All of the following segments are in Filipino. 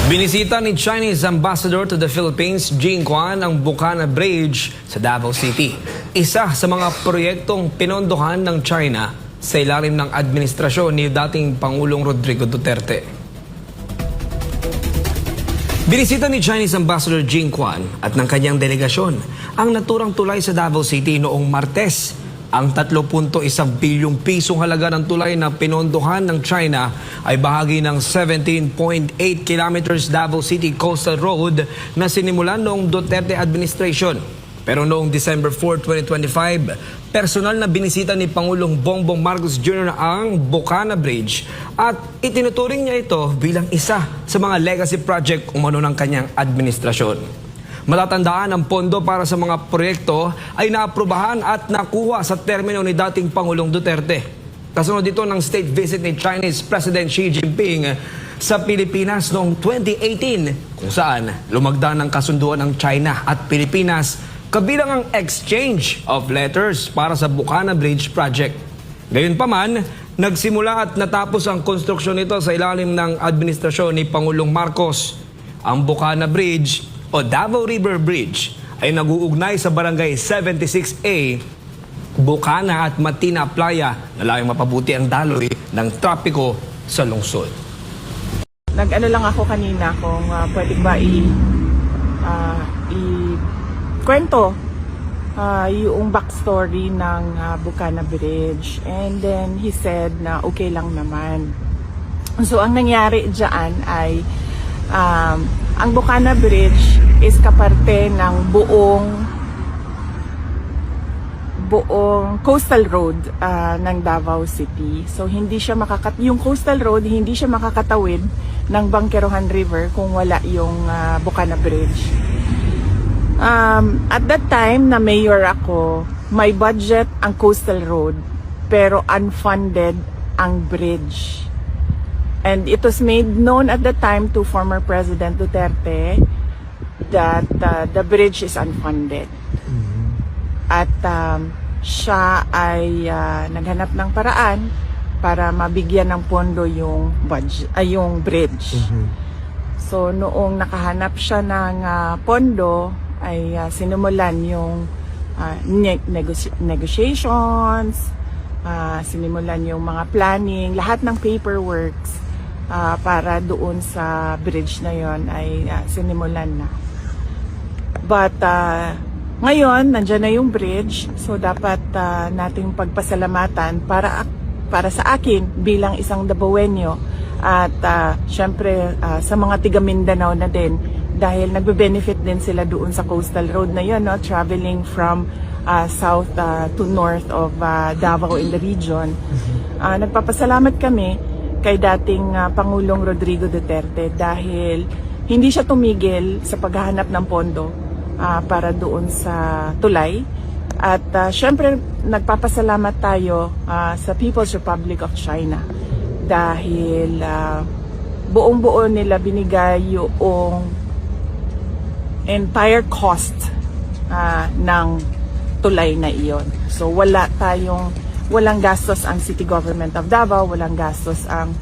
Binisita ni Chinese Ambassador to the Philippines, Jing Quan, ang Bukana Bridge sa Davao City. Isa sa mga proyektong pinondohan ng China sa ilalim ng administrasyon ni dating Pangulong Rodrigo Duterte. Binisita ni Chinese Ambassador Jing Quan at ng kanyang delegasyon ang naturang tulay sa Davao City noong Martes. Ang 3.1 bilyong pisong halaga ng tulay na pinondohan ng China ay bahagi ng 17.8 kilometers Davao City Coastal Road na sinimulan noong Duterte administration. Pero noong December 4, 2025, personal na binisita ni Pangulong Bongbong Marcos Jr. ang Bukana Bridge at itinuturing niya ito bilang isa sa mga legacy project umano ng kanyang administrasyon. Matatandaan ang pondo para sa mga proyekto ay naaprubahan at nakuha sa termino ni dating Pangulong Duterte. Kasunod dito ng state visit ni Chinese President Xi Jinping sa Pilipinas noong 2018 kung saan lumagda ng kasunduan ng China at Pilipinas kabilang ang exchange of letters para sa Bukana Bridge Project. Gayunpaman, nagsimula at natapos ang konstruksyon nito sa ilalim ng administrasyon ni Pangulong Marcos. Ang Bukana Bridge o Davao River Bridge ay nag-uugnay sa Barangay 76A, Bukana at Matina Playa na layong mapabuti ang daloy ng trapiko sa lungsod. Nag-ano lang ako kanina kung pwede ba i-kwento yung backstory ng Bukana Bridge. And then he said na okay lang naman. So ang nangyari dyan ay ang Bukana Bridge is kaparte ng buong coastal road ng Davao City. So hindi siya yung coastal road hindi siya makakatawid ng Bangkerohan River kung wala yung Bukana Bridge. At that time na mayor ako, may budget ang coastal road pero unfunded ang bridge. And it was made known at the time to former President Duterte that the bridge is unfunded. At siya ay naghanap ng paraan para mabigyan ng pondo yung bridge. So noong nakahanap siya ng pondo ay sinimulan yung negotiations, sinimulan yung mga planning, lahat ng paperworks para doon sa bridge na yon ay sinimulan na. But ngayon, nandyan na yung bridge, so dapat nating pagpasalamatan para sa akin bilang isang Davaoenyo at syempre sa mga tiga Mindanao na din dahil nagbe-benefit din sila doon sa coastal road na yon, no? Traveling from south to north of Davao in the region. Nagpapasalamat kami kay dating Pangulong Rodrigo Duterte dahil hindi siya tumigil sa paghahanap ng pondo para doon sa tulay. At syempre nagpapasalamat tayo sa People's Republic of China dahil buong-buo nila binigay yung entire cost ng tulay na iyon. So walang gastos ang City Government of Davao, walang gastos ang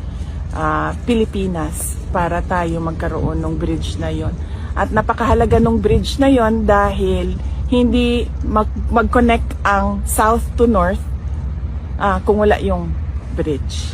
Pilipinas para tayo magkaroon ng bridge na yon. At napakahalaga ng bridge na yon dahil hindi mag-connect ang south to north kung wala yung bridge.